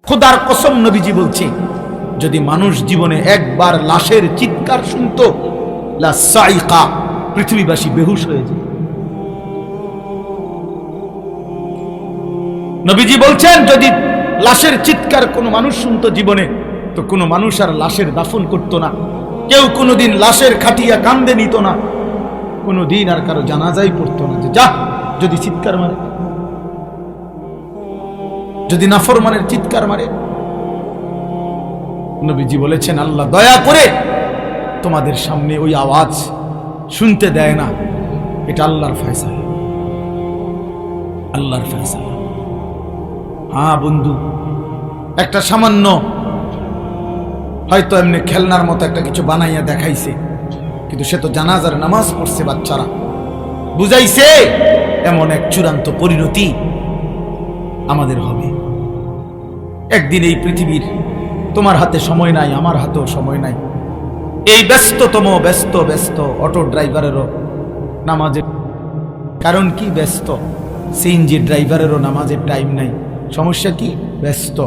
খোদার কসম নবীজি বলছে, যদি মানুষ জীবনে একবার লাশের চিৎকার শুনতো, লা সাইকা, পৃথিবীবাসী বেহুশ হয়ে যায়। নবীজি বলছেন, যদি লাশের চিৎকার কোনো মানুষ শুনতো জীবনে, তো কোনো মানুষ আর লাশের দাফন করতো না। কেউ কোনোদিন লাশের খাটিয়া কান্দে নিত না, কোনোদিন আর কারো জানাজাই পড়তো না। যে যা, যদি চিৎকার মারে, যদি নাফরমানের চিৎকার মারে। নবীজি বলেছেন, আল্লাহ দয়া করে তোমাদের সামনে ওই আওয়াজ শুনতে দেয় না। এটা আল্লাহর ফয়সালা, আল্লাহর ফয়সালা। হ্যাঁ বন্ধু, একটা সামান্য হয়তো এমনি খেলনার মতো একটা কিছু বানাইয়া দেখাইছে, কিন্তু সে তো জানাজার নামাজ পড়ছে, বাচ্চারা বুঝাইছে এমন এক চূড়ান্ত পরিণতি আমাদের হবে একদিন। এই পৃথিবীর তোমার হাতে সময় নাই, আমার হাতেও সময় নাই। এই ব্যস্ততম ব্যস্ত অটো ড্রাইভারেরও নামাজের কারণ কি? ব্যস্ত। সিএনজি ড্রাইভারেরও নামাজের টাইম নাই। সমস্যা কি? ব্যস্ত।